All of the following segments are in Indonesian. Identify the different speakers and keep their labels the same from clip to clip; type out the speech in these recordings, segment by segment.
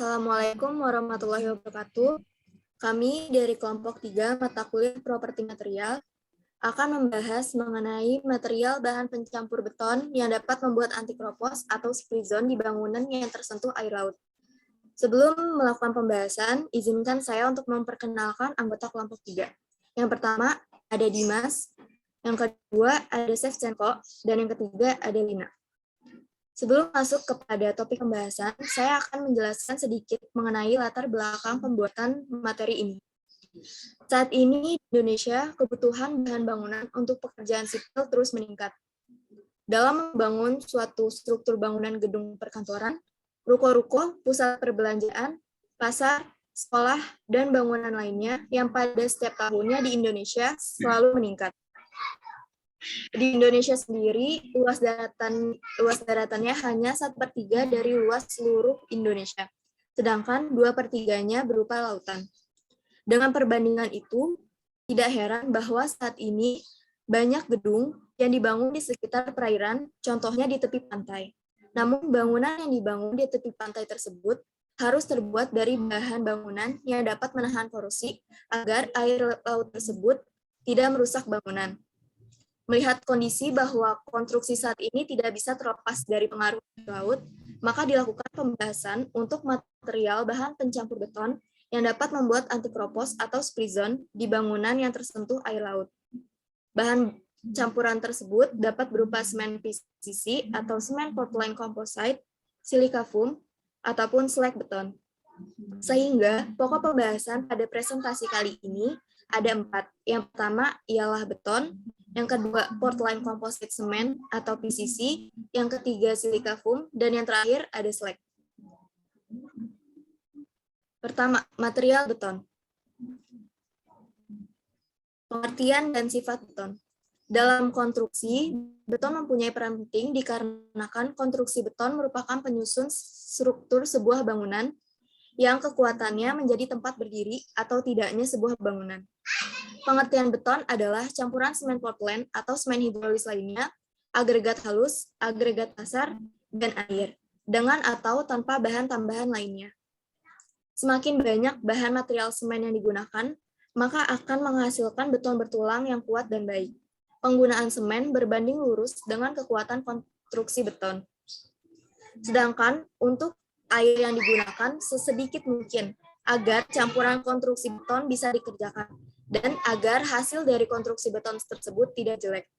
Speaker 1: Assalamualaikum warahmatullahi wabarakatuh. Kami dari kelompok 3 mata kuliah Properti Material akan membahas mengenai material bahan pencampur beton yang dapat membuat anti-kropos atau spray zone di bangunan yang tersentuh air laut. Sebelum melakukan pembahasan, izinkan saya untuk memperkenalkan anggota kelompok 3. Yang pertama ada Dimas, yang kedua ada Shevchenko, dan yang ketiga ada Lina. Sebelum masuk kepada topik pembahasan, saya akan menjelaskan sedikit mengenai latar belakang pembuatan materi ini. Saat ini di Indonesia, kebutuhan bahan bangunan untuk pekerjaan sipil terus meningkat. Dalam membangun suatu struktur bangunan gedung perkantoran, ruko-ruko, pusat perbelanjaan, pasar, sekolah, dan bangunan lainnya yang pada setiap tahunnya di Indonesia selalu meningkat. Di Indonesia sendiri, luas daratannya hanya 1/3 dari luas seluruh Indonesia, sedangkan 2/3-nya berupa lautan. Dengan perbandingan itu, tidak heran bahwa saat ini banyak gedung yang dibangun di sekitar perairan, contohnya di tepi pantai. Namun, bangunan yang dibangun di tepi pantai tersebut harus terbuat dari bahan bangunan yang dapat menahan korosi agar air laut tersebut tidak merusak bangunan. Melihat kondisi bahwa konstruksi saat ini tidak bisa terlepas dari pengaruh laut, maka dilakukan pembahasan untuk material bahan pencampur beton yang dapat membuat anti-kropos atau spray zone di bangunan yang tersentuh air laut. Bahan campuran tersebut dapat berupa semen PCC atau semen Portland Composite, silika foam, ataupun slag beton. Sehingga pokok pembahasan pada presentasi kali ini ada 4. Yang pertama ialah beton, yang kedua Portland Composite Cement atau PCC, yang ketiga silika foam, dan yang terakhir ada slag. Pertama, material beton. Pengertian dan sifat beton. Dalam konstruksi, beton mempunyai peran penting dikarenakan konstruksi beton merupakan penyusun struktur sebuah bangunan yang kekuatannya menjadi tempat berdiri atau tidaknya sebuah bangunan. Pengertian beton adalah campuran semen Portland atau semen hidrolis lainnya, agregat halus, agregat kasar, dan air, dengan atau tanpa bahan tambahan lainnya. Semakin banyak bahan material semen yang digunakan, maka akan menghasilkan beton bertulang yang kuat dan baik. Penggunaan semen berbanding lurus dengan kekuatan konstruksi beton. Sedangkan untuk air yang digunakan sesedikit mungkin agar campuran konstruksi beton bisa dikerjakan dan agar hasil dari konstruksi beton tersebut tidak jelek.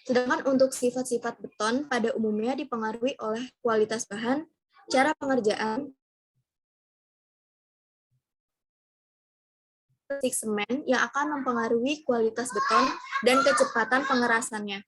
Speaker 1: Sedangkan untuk sifat-sifat beton pada umumnya dipengaruhi oleh kualitas bahan, cara pengerjaan, semen yang akan mempengaruhi kualitas beton dan kecepatan pengerasannya.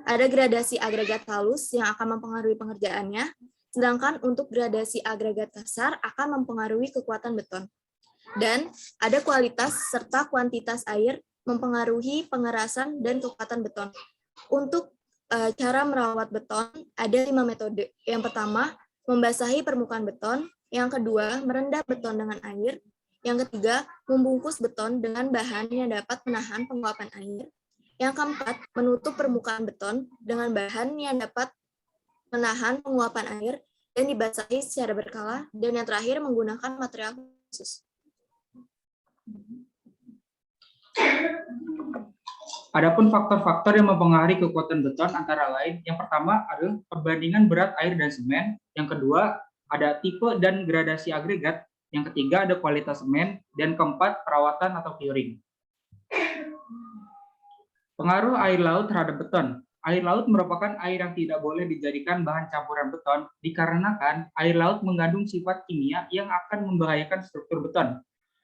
Speaker 1: Ada gradasi agregat halus yang akan mempengaruhi pengerjaannya, sedangkan untuk gradasi agregat kasar akan mempengaruhi kekuatan beton. Dan ada kualitas serta kuantitas air mempengaruhi pengerasan dan kekuatan beton. Untuk cara merawat beton ada 5 metode. Yang pertama, membasahi permukaan beton. Yang kedua, merendam beton dengan air. Yang ketiga, membungkus beton dengan bahan yang dapat menahan penguapan air. Yang keempat, menutup permukaan beton dengan bahan yang dapat menahan penguapan air dan dibasahi secara berkala. Dan yang terakhir, menggunakan material khusus.
Speaker 2: Adapun faktor-faktor yang mempengaruhi kekuatan beton antara lain, yang pertama adalah perbandingan berat air dan semen, yang kedua ada tipe dan gradasi agregat, yang ketiga ada kualitas semen, dan keempat perawatan atau curing. Pengaruh air laut terhadap beton. Air laut merupakan air yang tidak boleh dijadikan bahan campuran beton dikarenakan air laut mengandung sifat kimia yang akan membahayakan struktur beton.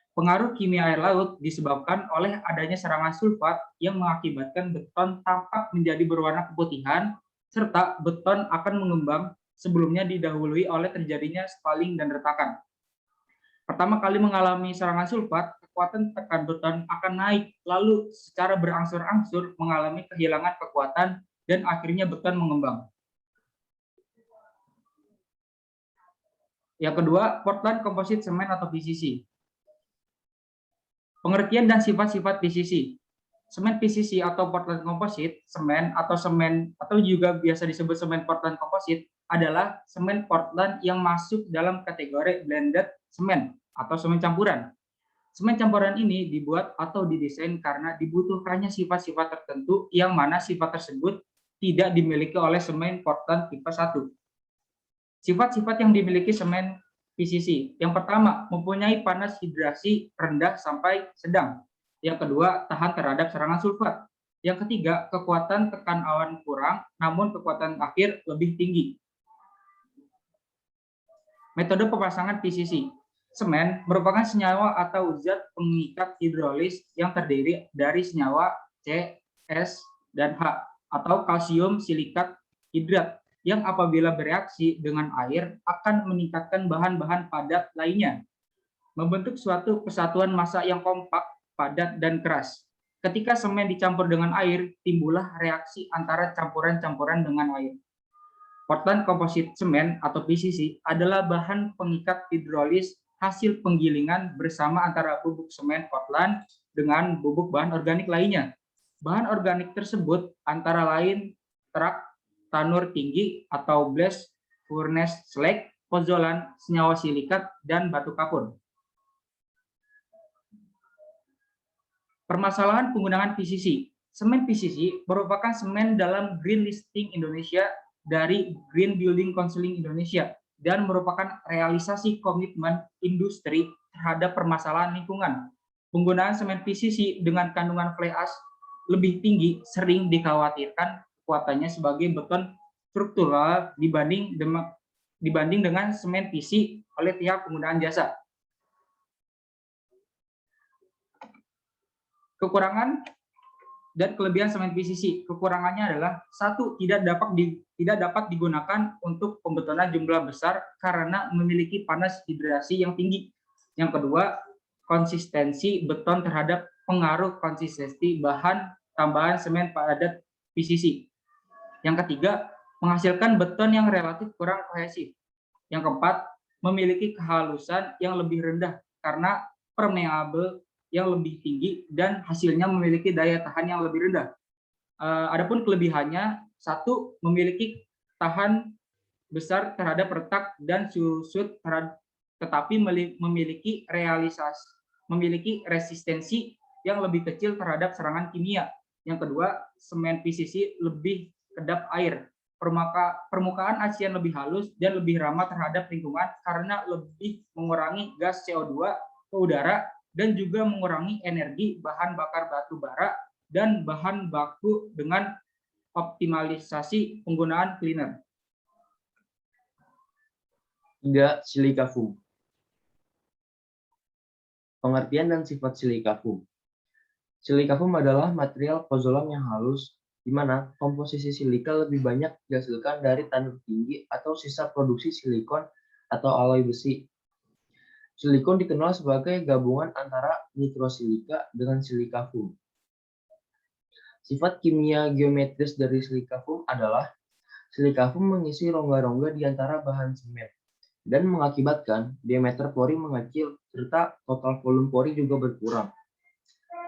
Speaker 2: Pengaruh kimia air laut disebabkan oleh adanya serangan sulfat yang mengakibatkan beton tampak menjadi berwarna keputihan, serta beton akan mengembang sebelumnya didahului oleh terjadinya spaling dan retakan. Pertama kali mengalami serangan sulfat, kekuatan tekan beton akan naik, lalu secara berangsur-angsur mengalami kehilangan kekuatan dan akhirnya beton mengembang. Yang kedua, Portland Composite Cement atau PCC. Pengertian dan sifat-sifat PCC. Semen PCC atau Portland Composite, semen atau juga biasa disebut semen Portland Composite adalah semen Portland yang masuk dalam kategori blended semen atau semen campuran. Semen campuran ini dibuat atau didesain karena dibutuhkannya sifat-sifat tertentu yang mana sifat tersebut tidak dimiliki oleh semen Portland tipe 1. Sifat-sifat yang dimiliki semen PCC. Yang pertama, mempunyai panas hidrasi rendah sampai sedang. Yang kedua, tahan terhadap serangan sulfat. Yang ketiga, kekuatan tekan awan kurang, namun kekuatan akhir lebih tinggi. Metode pemasangan PCC. Semen merupakan senyawa atau zat pengikat hidrolis yang terdiri dari senyawa C, S, dan H atau kalsium silikat hidrat yang apabila bereaksi dengan air akan meningkatkan bahan-bahan padat lainnya, membentuk suatu kesatuan massa yang kompak, padat, dan keras. Ketika semen dicampur dengan air, timbullah reaksi antara campuran-campuran dengan air. Portland Composite Cement atau PCC adalah bahan pengikat hidrolis hasil penggilingan bersama antara bubuk semen Portland dengan bubuk bahan organik lainnya. Bahan organik tersebut antara lain terak, tanur tinggi atau blast furnace slag, pozolan, senyawa silikat, dan batu kapur. Permasalahan penggunaan PCC. Semen PCC merupakan semen dalam Green Listing Indonesia dari Green Building Council Indonesia dan merupakan realisasi komitmen industri terhadap permasalahan lingkungan. Penggunaan semen PCC dengan kandungan fly ash lebih tinggi sering dikhawatirkan kekuatannya sebagai beton struktural dibanding dengan semen PC oleh pihak penggunaan jasa. Kekurangan dan kelebihan semen PCC. Kekurangannya adalah satu, tidak dapat digunakan untuk pembetonan jumlah besar karena memiliki panas hidrasi yang tinggi. Yang kedua, konsistensi beton terhadap pengaruh konsistensi bahan tambahan semen padat PCC. Yang ketiga, menghasilkan beton yang relatif kurang kohesif. Yang keempat, memiliki kehalusan yang lebih rendah karena permeable yang lebih tinggi dan hasilnya memiliki daya tahan yang lebih rendah. Adapun kelebihannya, satu, memiliki tahan besar terhadap retak dan susut, tetapi memiliki resistensi yang lebih kecil terhadap serangan kimia. Yang kedua, semen PCC lebih kedap air. Permukaan acian lebih halus dan lebih ramah terhadap lingkungan karena lebih mengurangi gas CO2 ke udara dan juga mengurangi energi bahan bakar batu bara dan bahan baku dengan optimalisasi penggunaan cleaner.
Speaker 3: 3. Silika foam. Pengertian dan sifat silika foam. Silika foam adalah material pozolan yang halus, di mana komposisi silika lebih banyak dihasilkan dari tanur tinggi atau sisa produksi silikon atau alloy besi. Silikon dikenal sebagai gabungan antara mikrosilika dengan silika foam. Sifat kimia geometris dari silika foam adalah silika foam mengisi rongga-rongga di antara bahan semen dan mengakibatkan diameter pori mengecil serta total volume pori juga berkurang.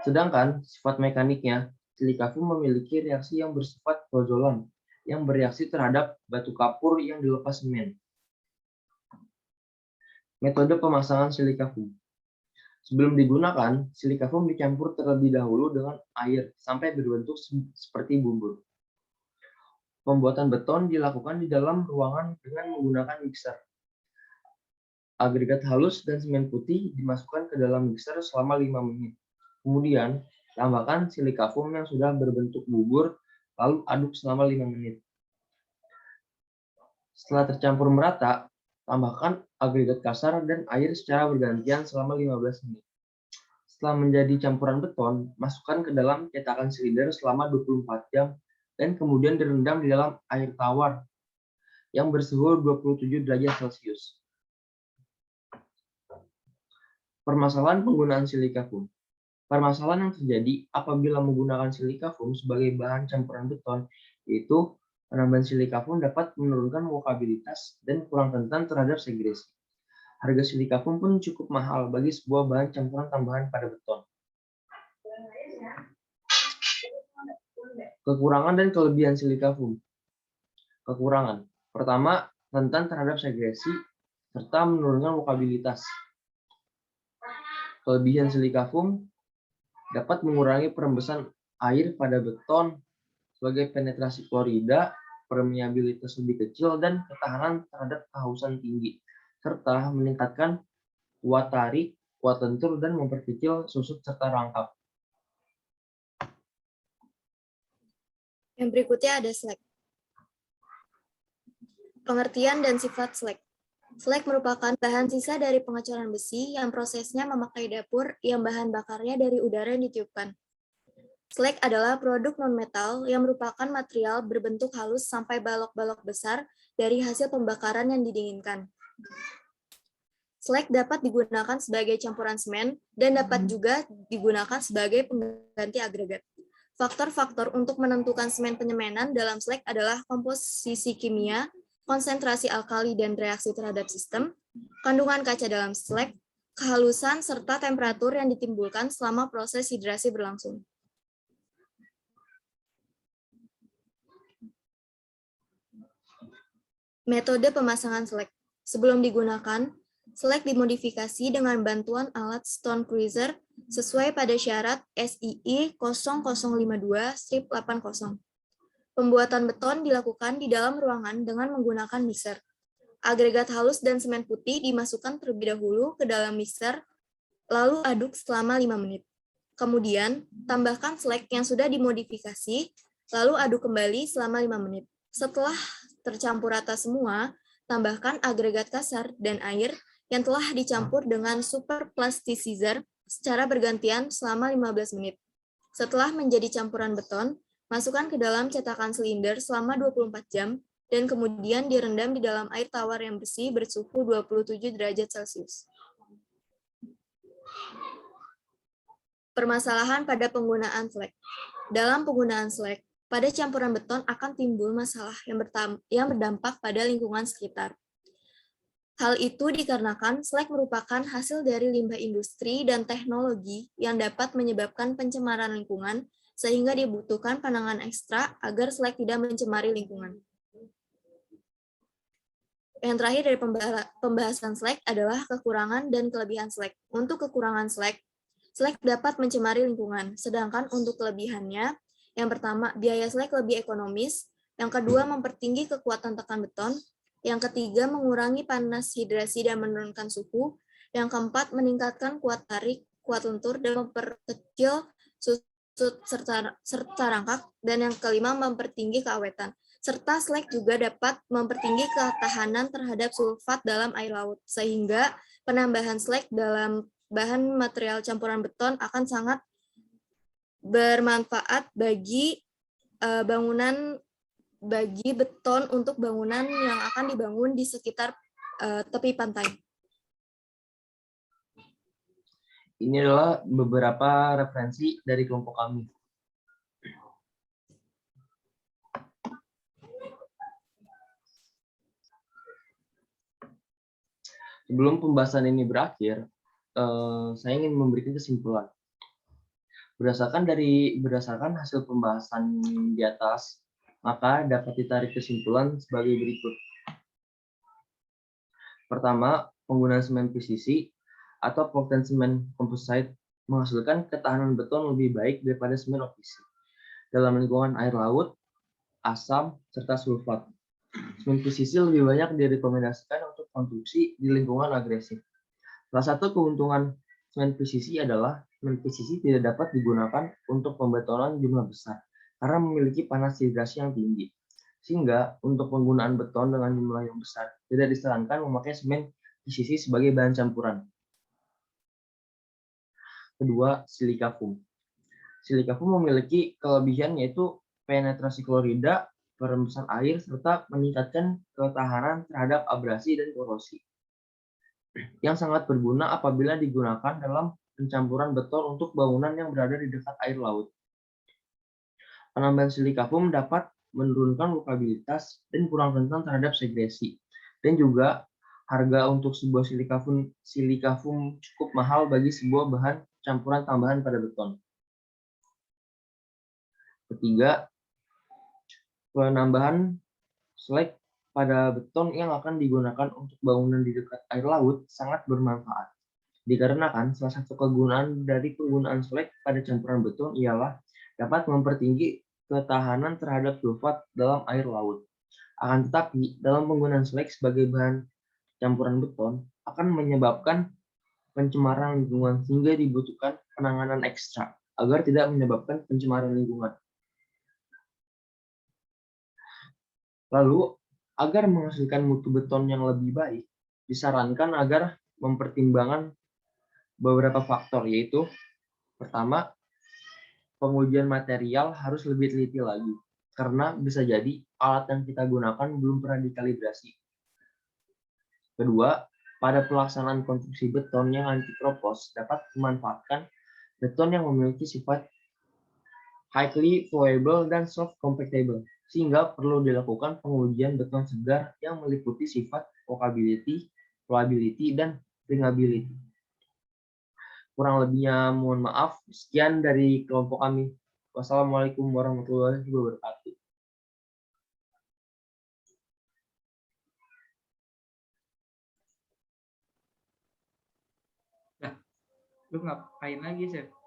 Speaker 3: Sedangkan sifat mekaniknya, silika foam memiliki reaksi yang bersifat pozolan yang bereaksi terhadap batu kapur yang dilepas semen. Metode pemasangan silika foam. Sebelum digunakan, silika foam dicampur terlebih dahulu dengan air sampai berbentuk seperti bubur. Pembuatan beton dilakukan di dalam ruangan dengan menggunakan mixer. Agregat halus dan semen putih dimasukkan ke dalam mixer selama 5 menit. Kemudian, tambahkan silika foam yang sudah berbentuk bubur, lalu aduk selama 5 menit. Setelah tercampur merata, tambahkan agregat kasar dan air secara bergantian selama 15 menit. Setelah menjadi campuran beton, masukkan ke dalam cetakan silinder selama 24 jam dan kemudian direndam di dalam air tawar yang bersuhu 27 derajat Celcius. Permasalahan penggunaan silika foam. Permasalahan yang terjadi apabila menggunakan silika foam sebagai bahan campuran beton, yaitu penambahan silika foam dapat menurunkan workabilitas dan kurang rentan terhadap segresi. Harga silika foam pun cukup mahal bagi sebuah bahan campuran tambahan pada beton. Kekurangan dan kelebihan silika foam. Kekurangan. Pertama, rentan terhadap segresi serta menurunkan workabilitas. Kelebihan silika foam dapat mengurangi perembesan air pada beton sebagai penetrasi klorida, permeabilitas lebih kecil, dan ketahanan terhadap kehausan tinggi, serta meningkatkan kuat tarik, kuat lentur, dan memperkecil susut serta rangkap.
Speaker 1: Yang berikutnya ada slag. Pengertian dan sifat slag. Slag merupakan bahan sisa dari pengecoran besi yang prosesnya memakai dapur yang bahan bakarnya dari udara yang ditiupkan. Slag adalah produk non-metal yang merupakan material berbentuk halus sampai balok-balok besar dari hasil pembakaran yang didinginkan. Slag dapat digunakan sebagai campuran semen dan dapat juga digunakan sebagai pengganti agregat. Faktor-faktor untuk menentukan semen penyemanan dalam slag adalah komposisi kimia, konsentrasi alkali dan reaksi terhadap sistem, kandungan kaca dalam slag, kehalusan, serta temperatur yang ditimbulkan selama proses hidrasi berlangsung. Metode pemasangan slag. Sebelum digunakan, slag dimodifikasi dengan bantuan alat stone cruiser sesuai pada syarat SII 0052-80. Pembuatan beton dilakukan di dalam ruangan dengan menggunakan mixer. Agregat halus dan semen putih dimasukkan terlebih dahulu ke dalam mixer, lalu aduk selama 5 menit. Kemudian, tambahkan slag yang sudah dimodifikasi, lalu aduk kembali selama 5 menit. Setelah tercampur rata semua, tambahkan agregat kasar dan air yang telah dicampur dengan super plasticizer secara bergantian selama 15 menit. Setelah menjadi campuran beton, masukkan ke dalam cetakan silinder selama 24 jam dan kemudian direndam di dalam air tawar yang bersih bersuhu 27 derajat Celcius. Permasalahan pada penggunaan slag. Dalam penggunaan slag, pada campuran beton akan timbul masalah yang berdampak pada lingkungan sekitar. Hal itu dikarenakan slag merupakan hasil dari limbah industri dan teknologi yang dapat menyebabkan pencemaran lingkungan, sehingga dibutuhkan pandangan ekstra agar slag tidak mencemari lingkungan. Yang terakhir dari pembahasan slag adalah kekurangan dan kelebihan slag. Untuk kekurangan slag dapat mencemari lingkungan, sedangkan untuk kelebihannya, yang pertama, biaya slag lebih ekonomis, yang kedua, mempertinggi kekuatan tekan beton, yang ketiga, mengurangi panas hidrasi dan menurunkan suhu, yang keempat, meningkatkan kuat tarik, kuat lentur, dan memperkecil susut serta rangkak, dan yang kelima, mempertinggi keawetan. Serta slag juga dapat mempertinggi ketahanan terhadap sulfat dalam air laut, sehingga penambahan slag dalam bahan material campuran beton akan sangat bermanfaat bagi beton untuk bangunan yang akan dibangun di sekitar tepi pantai.
Speaker 3: Ini adalah beberapa referensi dari kelompok kami. Sebelum pembahasan ini berakhir, saya ingin memberikan kesimpulan. Berdasarkan hasil pembahasan di atas, maka dapat ditarik kesimpulan sebagai berikut. Pertama, penggunaan semen PCC atau Portland Cement Composite menghasilkan ketahanan beton lebih baik daripada semen OPC dalam lingkungan air laut, asam, serta sulfat. Semen PCC lebih banyak direkomendasikan untuk konstruksi di lingkungan agresif. Salah satu keuntungan semen PCC adalah semen PCC tidak dapat digunakan untuk pembetonan jumlah besar karena memiliki panas hidrasi yang tinggi. Sehingga untuk penggunaan beton dengan jumlah yang besar tidak disarankan memakai semen PCC sebagai bahan campuran. Kedua, silika foam. Silika foam memiliki kelebihan yaitu penetrasi klorida, perembesan air, serta meningkatkan ketahanan terhadap abrasi dan korosi, yang sangat berguna apabila digunakan dalam pencampuran beton untuk bangunan yang berada di dekat air laut. Penambahan silika foam dapat menurunkan workabilitas dan kurang rentan terhadap segresi. Dan juga harga untuk sebuah silika foam cukup mahal bagi sebuah bahan campuran tambahan pada beton. Ketiga, penambahan slag pada beton yang akan digunakan untuk bangunan di dekat air laut sangat bermanfaat. Dikarenakan salah satu kegunaan dari penggunaan slag pada campuran beton ialah dapat mempertinggi ketahanan terhadap sulfat dalam air laut. Akan tetapi, dalam penggunaan slag sebagai bahan campuran beton akan menyebabkan pencemaran lingkungan sehingga dibutuhkan penanganan ekstra agar tidak menyebabkan pencemaran lingkungan. Lalu, agar menghasilkan mutu beton yang lebih baik, disarankan agar mempertimbangkan beberapa faktor, yaitu pertama, pengujian material harus lebih teliti lagi, karena bisa jadi alat yang kita gunakan belum pernah dikalibrasi. Kedua, pada pelaksanaan konstruksi beton yang antipropos dapat memanfaatkan beton yang memiliki sifat highly flowable dan soft compactable, sehingga perlu dilakukan pengujian beton segar yang meliputi sifat workability, flowability, dan flingability. Kurang lebihnya mohon maaf. Sekian dari kelompok kami. Wassalamualaikum warahmatullahi wabarakatuh.
Speaker 2: Lu ngapain lagi, Chef?